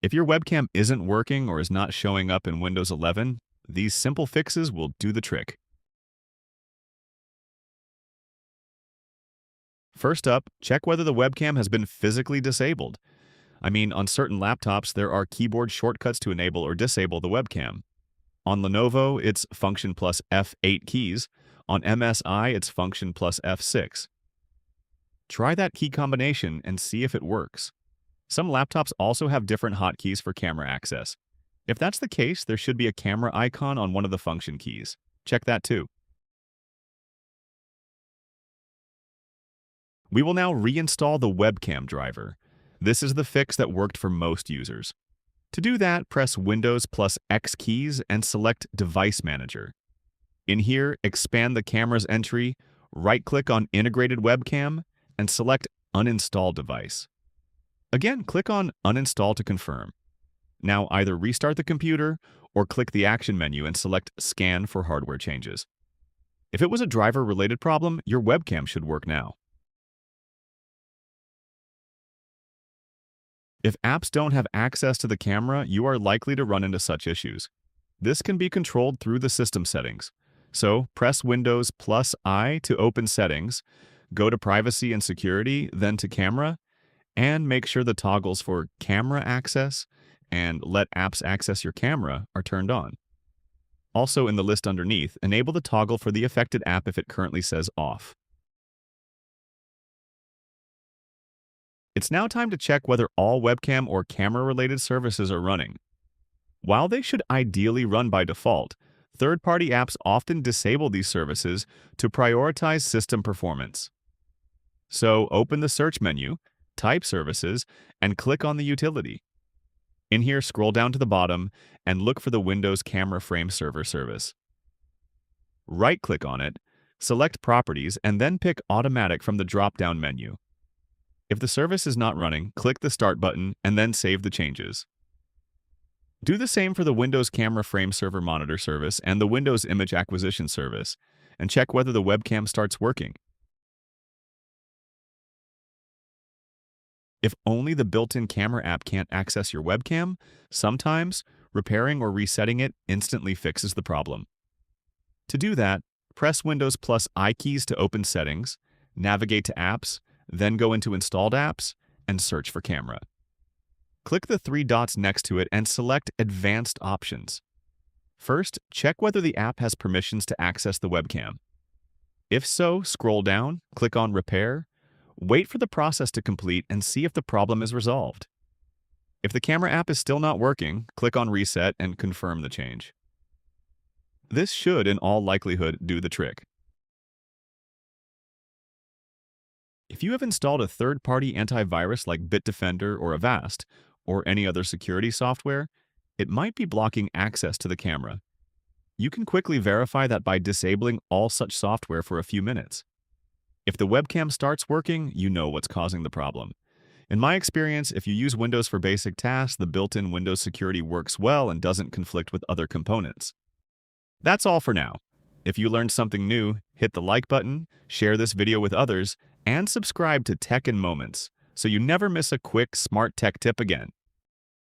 If your webcam isn't working or is not showing up in Windows 11, these simple fixes will do the trick. First up, check whether the webcam has been physically disabled. On certain laptops, there are keyboard shortcuts to enable or disable the webcam. On Lenovo, it's Function plus F8 keys. On MSI, it's Function plus F6. Try that key combination and see if it works. Some laptops also have different hotkeys for camera access. If that's the case, there should be a camera icon on one of the function keys. Check that too. We will now reinstall the webcam driver. This is the fix that worked for most users. To do that, press Windows plus X keys and select Device Manager. In here, expand the camera's entry, right-click on Integrated Webcam, and select Uninstall Device. Again, click on Uninstall to confirm. Now either restart the computer or click the Action menu and select Scan for hardware changes. If it was a driver-related problem, your webcam should work now. If apps don't have access to the camera, you are likely to run into such issues. This can be controlled through the system settings. So press Windows plus I to open Settings, go to Privacy and Security, then to Camera, and make sure the toggles for Camera Access and Let Apps Access Your Camera are turned on. Also in the list underneath, enable the toggle for the affected app if it currently says off. It's now time to check whether all webcam or camera-related services are running. While they should ideally run by default, third-party apps often disable these services to prioritize system performance. So open the search menu, type Services, and click on the utility. In here, scroll down to the bottom and look for the Windows Camera Frame Server service. Right-click on it, select Properties, and then pick Automatic from the drop-down menu. If the service is not running, click the Start button and then save the changes. Do the same for the Windows Camera Frame Server Monitor service and the Windows Image Acquisition service, and check whether the webcam starts working. If only the built-in camera app can't access your webcam, sometimes repairing or resetting it instantly fixes the problem. To do that, press Windows plus I keys to open Settings, navigate to Apps, then go into Installed Apps and search for Camera. Click the three dots next to it and select Advanced Options. First, check whether the app has permissions to access the webcam. If so, scroll down, click on Repair, wait for the process to complete and see if the problem is resolved. If the camera app is still not working, click on Reset and confirm the change. This should, in all likelihood, do the trick. If you have installed a third-party antivirus like Bitdefender or Avast, or any other security software, it might be blocking access to the camera. You can quickly verify that by disabling all such software for a few minutes. If the webcam starts working, you know what's causing the problem. In my experience, if you use Windows for basic tasks, the built-in Windows security works well and doesn't conflict with other components. That's all for now. If you learned something new, hit the like button, share this video with others, and subscribe to Tech in Moments so you never miss a quick, smart tech tip again.